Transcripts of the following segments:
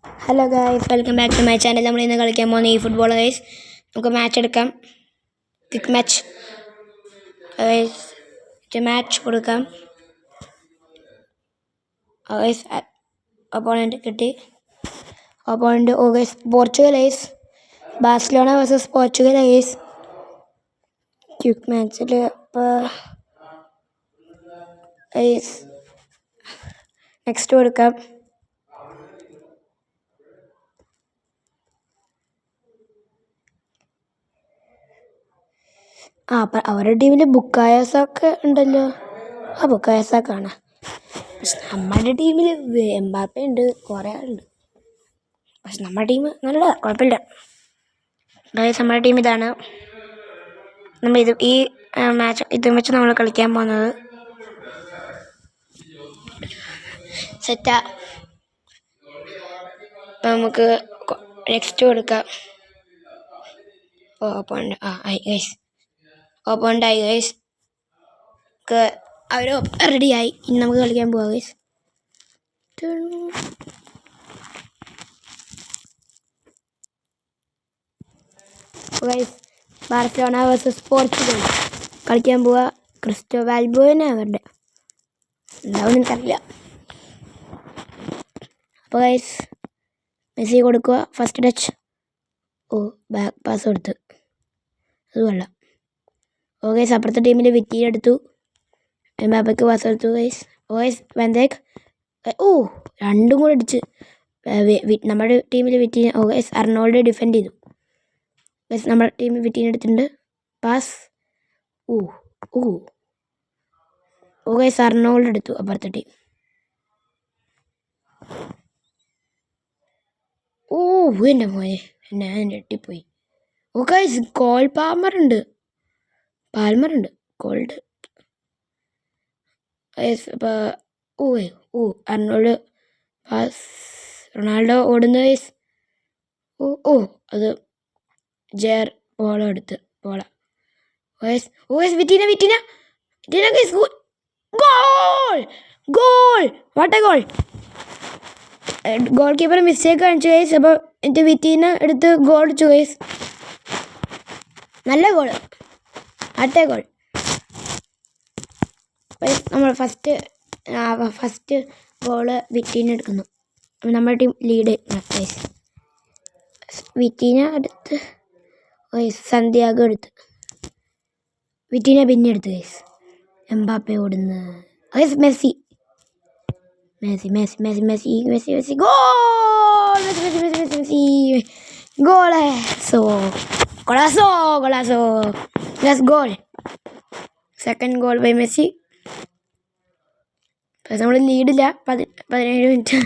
Hello guys, welcome back to my channel. നമ്മൾ ഇന്ന് കളിക്കാൻ പോകുന്ന ഈ ഫുട്ബോൾ ഗൈസ്. നമുക്ക് മാച്ച് എടുക്കാം. ക്വിക്ക് മാച്ച് മാച്ച് കൊടുക്കാം. ഗൈസ് ഓപ്പോണൻറ്റ് കിട്ടി. Opponent guys Portugal guys. Barcelona versus Portugal guys. Quick മാച്ചിൽ ഇപ്പോൾ ഗൈസ് നെക്സ്റ്റ് കൊടുക്കാം. അപ്പം അവരുടെ ടീമിൽ ബുക്കായോസൊക്കെ ഉണ്ടല്ലോ. ബുക്കായോസൊക്കെയാണ്. പക്ഷെ നമ്മുടെ ടീമിൽ എംബാപ്പെ ഉണ്ട്, കുറേ ആളുണ്ട്. പക്ഷെ നമ്മുടെ ടീം നല്ല കുഴപ്പമില്ല. അതായത് നമ്മുടെ ടീം ഇതാണ്. നമ്മൾ ഈ മാച്ച് ഇതും വെച്ച് നമ്മൾ കളിക്കാൻ പോകുന്നത്. സെറ്റാ. അപ്പം നമുക്ക് നെക്സ്റ്റ് കൊടുക്കാം. ഓപ്പോണൻ്റ് ഓപ്പോണൻ്റ് ആയി ഗൈസ്. അവർ റെഡിയായി. ഇനി നമുക്ക് കളിക്കാൻ പോവാം guys. Guys Barcelona versus Portugal കളിക്കാൻ പോവുക. ക്രിസ്റ്റോവാൽബോനെ അവരുടെ എന്താവും എനിക്കറിയില്ല. അപ്പോൾ ഗൈസ് മെസ്സി കൊടുക്കുക. First touch. ബാക്ക് പാസ് കൊടുത്ത് അത് കൊള്ളാം. ഗൈസ് അപ്പുറത്തെ ടീമിൽ വിറ്റീനെ എടുത്തു. എംബാപ്പയ്ക്ക് പാസ് കൊടുത്തു ഗൈസ്. ഗൈസ് വെന്തേക്ക് രണ്ടും കൂടെ അടിച്ച്. നമ്മുടെ ടീമിൽ വിറ്റീനെ ഗൈസ് അർണോൾഡ് ഡിഫെൻഡ് ചെയ്തു. ഗൈസ് നമ്മുടെ ടീമിൽ വിറ്റീനെ എടുത്തിട്ടുണ്ട്. പാസ് ഗൈസ് അർണോൾഡ് എടുത്തു അപ്പുറത്തെ ടീം. എൻ്റെ മോനെ ഞാൻ ഞെട്ടിപ്പോയി. ഗൈസ് ഗോൾ പാൽമറുണ്ട് ഗോൾഡ്. അപ്പോൾ അർണോൾഡ് പാസ്. റൊണാൾഡോ ഓടുന്ന ഗൈസ്. അത് ജെയർ എടുത്ത് Vitinha guys. Goal what a goal. Goal keeper mistake കാണിച്ചു ഗൈസ്. അപ്പോൾ എൻ്റെ വിറ്റീന എടുത്ത് ഗോൾ അടിച്ചു ഗൈസ്. നല്ല ഗോൾ, അടുത്ത ഗോൾ. നമ്മൾ ഫസ്റ്റ് ഗോള് വിറ്റീന എടുക്കുന്നു. നമ്മുടെ ടീം ലീഡ് ഗൈസ്. വിറ്റീന എടുത്ത് സന്ധ്യാഗോ എടുത്ത് വിറ്റീന പിന്നെ എടുത്ത് ഗൈസ്. എംബാപ്പെ ഓടുന്നു guys. Messi goal. Second goal by Messi. നമ്മൾ ലീഡില്ല. 17 മിനിറ്റ്.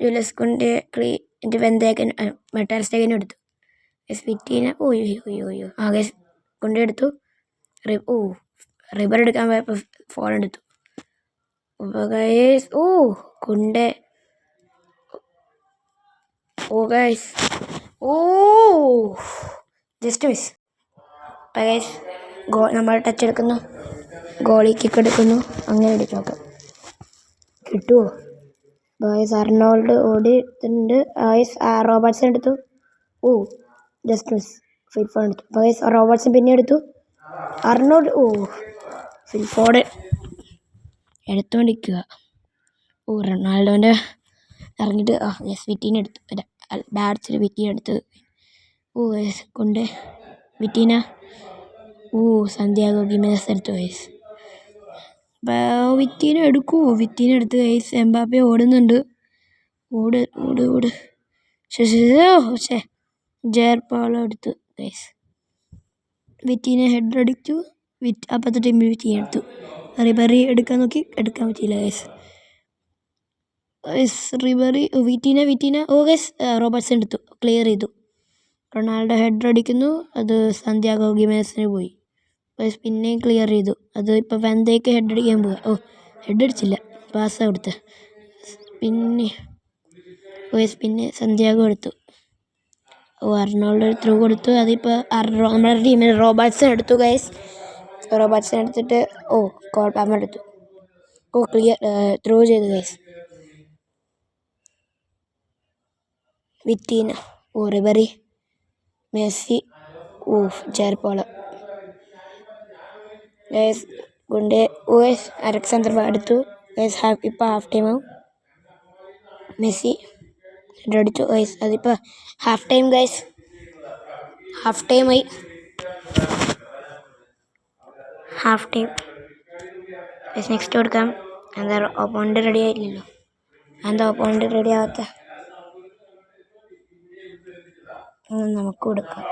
ജൂലിയസ് കുണ്ടെ വെന്തേക്കൻ ടെർ സ്റ്റെഗനും എടുത്തു. വിറ്റീന ഗൈസ് കുണ്ടെ എടുത്തു. റിബർ എടുക്കാൻ പോയപ്പോൾ ഫോൺ എടുത്തു. Guys Kounde guys just miss. Guys നമ്മൾ ടച്ച് എടുക്കുന്നു. ഗോളി കിക്ക് എടുക്കുന്നു. അങ്ങനെ എടുക്കും. നോക്കാം കിട്ടുമോ. ഗൈസ് അർണോൾഡ് ഓടിയിട്ടുണ്ട്. ഗൈസ് റോബർട്ട്സൺ എടുത്തു. Just miss. ഫിൽഫോൺ എടുത്തു. ഗൈസ് റോബർട്ട്സൺ പിന്നെ എടുത്തു. അർണോൾഡ് ഫിൽഫോഡ് എടുത്തുകൊണ്ടിരിക്കുക. റൊണാൾഡോൻ്റെ ഇറങ്ങിയിട്ട് വിറ്റീന എടുത്തു. ബാഡ്സിൽ വിറ്റീന എടുത്ത് കൊണ്ട് വിറ്റീന സന്ധ്യാഗോ ഗിമെനസ് എടുത്തു ഗൈസ്. വിറ്റീന എടുത്ത് ഗൈസ്. എംബാപ്പെ ഓടുന്നുണ്ട്. ഓട് ജെയർ പോളോ എടുത്തു ഗൈസ്. വിറ്റീന ഹെഡ് അടിച്ചു. അപ്പത്തെ ടീമിൽ വിറ്റീന എടുത്തു. റിബറി എടുക്കാൻ നോക്കി, എടുക്കാൻ പറ്റിയില്ല ഗൈസ്. റിബറി വിറ്റീന ഗൈസ് റോബർട്ട്സൺ എടുത്തു. ക്ലിയർ ചെയ്തു. റൊണാൾഡോ ഹെഡ് അടിക്കുന്നു. അത് സന്ധ്യാഗോ ഗിമെനസിന് പോയി. ഗൈസ് പിന്നെയും ക്ലിയർ ചെയ്തു. അത് ഇപ്പോൾ വെന്തേക്ക് ഹെഡ് അടിക്കാൻ പോവുക. ഹെഡ് അടിച്ചില്ല, പാസ് കൊടുത്ത്. പിന്നെ സന്ധ്യാഗോ എടുത്തു. അർണോൾഡ് ത്രൂ കൊടുത്തു. അതിപ്പോൾ നമ്മുടെ ടീമിൽ റോബർട്ട്സൺ എടുത്തു ഗൈസ്. റോബർട്ട്സൺ എടുത്തിട്ട് കോൾ പാമർ എടുത്തു. ക്ലിയർ ത്രൂ ചെയ്തു ഗൈസ്. വിറ്റീന. ഓ റിബറി. മെസ്സി. ഓ ജയർപോള. ഗൈസ് ഗുണ്ടേ. ഓ ഗൈസ് അലക്സാണ്ടർ എടുത്തു. ഗൈസ് ഇപ്പോൾ ഹാഫ് ടൈം ആവും. മെസ്സി അടിച്ചു ഗൈസ്. അതിപ്പോൾ ഹാഫ് ടൈം ഗൈസ്. ഹാഫ് ടൈമായി. Half time guys. നെക്സ്റ്റ് കൊടുക്കാം. എന്താ ഓപ്പോണൻ്റ് റെഡി ആയില്ലല്ലോ. എന്താ ഓപ്പോണൻ്റ് റെഡി ആവാത്ത? നമുക്ക് കൊടുക്കാം.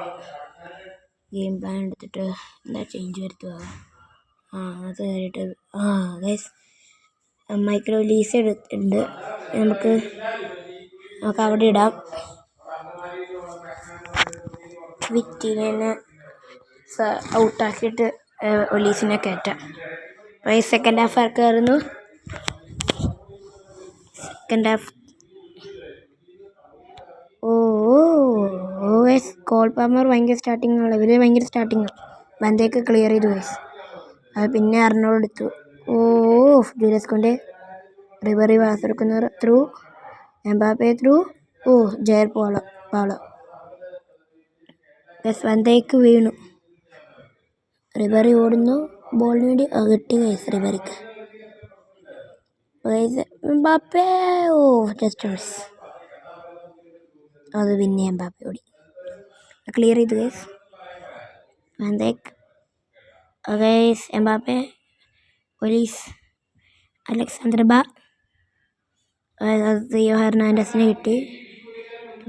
ഗെയിം പ്ലാൻ എടുത്തിട്ട് എന്താ ചേഞ്ച് വരുത്തുക? അത് കയറിയിട്ട് ഗൈസ് മൈക്രോ ലീസ് എടുത്തിട്ടുണ്ട്. നമുക്ക് അവിടെ ഇടാം. വിറ്റീനെ ഔട്ടാക്കിയിട്ട് ഒലീസിനെ കയറ്റാം. സെക്കൻഡ് ഹാഫ് ആർക്കായിരുന്നു? Second half guys Cole Palmer ഭയങ്കര സ്റ്റാർട്ടിങ് ആണ്. ഇവർ ഭയങ്കര സ്റ്റാർട്ടിങ്. വന്തയൊക്കെ ക്ലിയർ ചെയ്തു ഗൈസ്. അത് പിന്നെ അർണോൾഡ് എടുത്തു. Julius Kounde. റിബറി പാസ് എടുക്കുന്ന ത്രൂ. Mbappe through. ജയർ പാള. ഗൈസ് വന്തയ്ക്ക് വീണു. റിബറി ഓടുന്നു ബോളിന് വേണ്ടി. കിട്ടി ഗൈസ് റിബറിക്ക്. Mbappe just miss. അത് പിന്നെ എംബാപ്പെ ഓടി ക്ലിയർ ചെയ്തു ഗൈസ്. വന്തേക്ക് guys. Mbappe. Olise. Alexander Theo ഹെർണാണ്ടസിനെ കിട്ടി.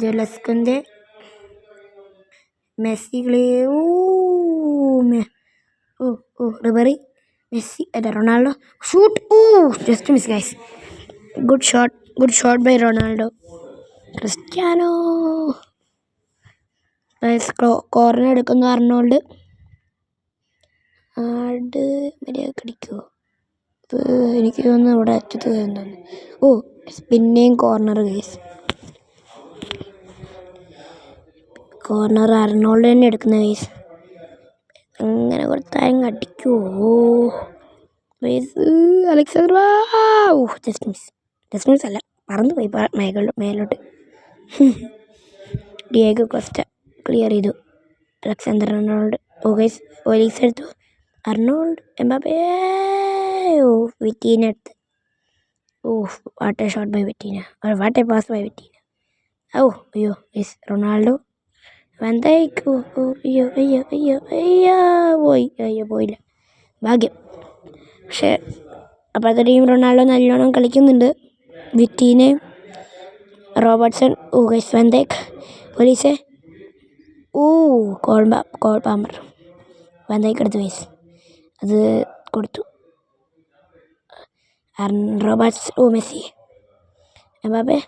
Julius കുണ്ടേ. Messi clear. Ribery. Messi അല്ല Ronaldo shoot. Just miss guys. Good shot by Ronaldo. Cristiano corner എടുക്കുന്നു അർണോൾഡ്. മര്യാദക്ക് അടിക്കുമോ? എനിക്ക് തോന്നുന്നു ഇവിടെ അറ്റത്ത് തോന്നുന്നു. പിന്നെയും കോർണർ ഗൈസ്. കോർണർ അർണോൾഡ് തന്നെ എടുക്കുന്ന ഗൈസ്. അങ്ങനെ കൊടുത്താലും അടിക്കുമോ ഗൈസ്? അലക്സാണ്ടർ ജസ്റ്റ് മിസ് അല്ല, പറന്നു പോയി മേലോട്ട്. ഡിയേഗോ കോസ്റ്റ ക്ലിയർ ചെയ്തു. Alexander Arnold. ഗൈസ് ഒലീസ് എടുത്തു. അർണോൾഡ്. എംബാപ്പെ. വിറ്റീന എടുത്ത്. What a shot by Vitinha. What a pass by Vitinha. അയ്യോ ഗൈസ് റൊണാൾഡോ. വന്തയ്ക്ക്. പോയില്ല. ഭാഗ്യം. പക്ഷേ അപ്പോഴത്തെ ടീം റൊണാൾഡോ നല്ലോണം കളിക്കുന്നുണ്ട്. വിറ്റീനെ. റോബർട്ട്സൺ. ഗൈസ് വന്തേക്ക്. പോലീസെ. Cole Palmer. വന്തേക്ക് എടുത്തു ഗൈസ്. അത് കൊടുത്തു. റോബർട്ട്സ്. മെസ്സി. എംബാപ്പെ.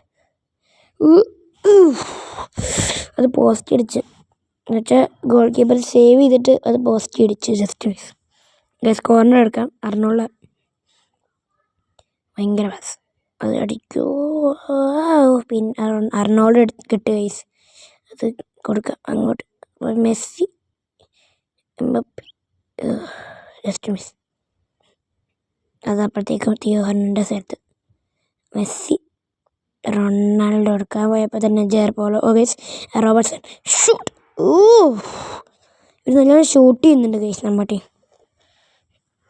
അത് പോസ്റ്റ് അടിച്ച്. എന്നുവെച്ചാൽ ഗോൾ കീപ്പർ സേവ് ചെയ്തിട്ട് അത് പോസ്റ്റ് അടിച്ച്. Just miss guys. കോർണർ എടുക്കാം. അർണോൾഡ് ഭയങ്കര പാസ്. അത് അടിക്കുമോ? പിന്നെ അർണോൾഡ് കിട്ടുക ഗൈസ്. അത് കൊടുക്കാം അങ്ങോട്ട്. മെസ്സി. എംബാപ്പെ. Just miss. അത് അപ്പോഴത്തേക്കും തിയോ ഹെർണാണ്ടസ് എടുത്ത്. മെസ്സി. റൊണാൾഡോ എടുക്കാൻ പോയപ്പോൾ തന്നെ ജയർപോളോ. Guys Robertson shoot. ഇവർ നല്ലോണം ഷൂട്ട് ചെയ്യുന്നുണ്ട് ഗൈസ് നമ്മുടെ ടീം.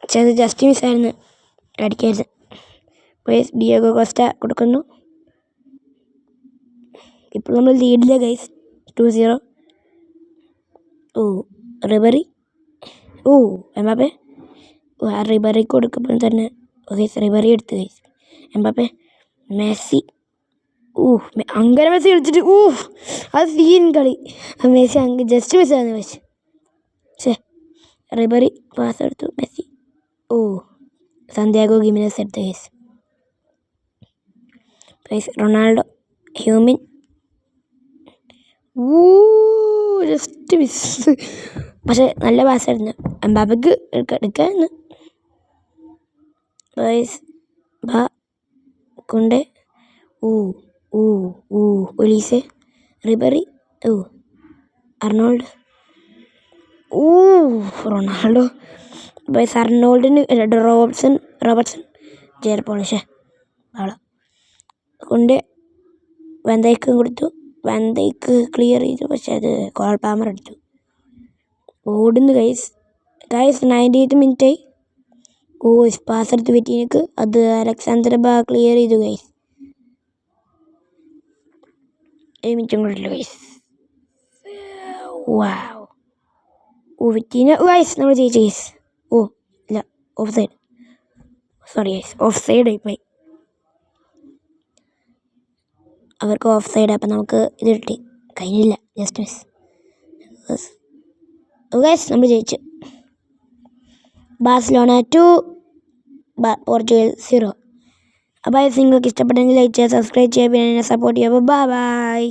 പക്ഷേ അത് ജസ്റ്റ് മിസ്സായിരുന്നു. അടിക്കരുത്. ഗൈസ് ഡിയേഗോ കോസ്റ്റ കൊടുക്കുന്നു. ഇപ്പോൾ നമ്മൾ ലീഡില്ല ഗൈസ്. 2-0. റിബറി. എംബാപ്പെ. റിബറിക്ക് കൊടുക്കുമ്പോൾ തന്നെ ഗൈസ് റിബറി എടുത്ത് ഗൈസ്. എംബാപ്പെ. മെസ്സി. അങ്ങനെ മെസ്സി കളിച്ചിട്ട് അത് സീൻ കളി. മെസ്സി ജസ്റ്റ് മിസ്സായിരുന്നു മെസ്സി. റിബറി പാസ് എടുത്തു. മെസ്സി. സാന്റിയാഗോ ഗിമിനസ് എടുത്ത ഗൈസ്. റൊണാൾഡോ. ഹ്യൂമിൻ. Just miss. പക്ഷെ നല്ല പാസ്സായിരുന്നു. എംബാപ്പയ്ക്ക് എടുക്കാമെന്ന് guys. Kounde. Olise. Ribery. Arnold. Ronaldo. ബൈസ് അർണോൾഡിന് റോബർട്ട്സൺ ജയർപോള. കൊണ്ട് വെന്തയ്ക്കും കൊടുത്തു. വാൻഡൈക്ക് ക്ലിയർ ചെയ്തു, പക്ഷെ അത് കോൾ പാമർ എടുത്തു. ഓടുന്നു ഗൈസ് 98 മിനിറ്റായി. ഓ പാസ് എടുത്ത് വിറ്റീനക്ക്, അത് അലക്സാണ്ടർ ക്ലിയർ ചെയ്തു ഗൈസ്. 1 മിനിറ്റും കൂടെ ഉള്ളു ഗൈസ്. വാവ്, ഓ വിറ്റീന ഗൈസ് നമ്മൾ ജയിച്ചു ഗൈസ്. ഓ ഇല്ല, of side, sorry guys, of side ആയിപ്പോയി. അവർക്ക് ഓഫ് സൈഡ്, അപ്പം നമുക്ക് ഇത് കിട്ടി, കഴിഞ്ഞില്ല, ജസ്റ്റ് മിസ്. ഗൈസ് നമ്മൾ ജയിച്ചു. Barcelona 2 Portugal 0. അപ്പോൾ നിങ്ങൾക്ക് ഇഷ്ടപ്പെട്ടെങ്കിൽ ലൈക്ക് ചെയ്യുക, സബ്സ്ക്രൈബ് ചെയ്യുക, പിന്നെ എന്നെ സപ്പോർട്ട് ചെയ്യുക. Bye bye.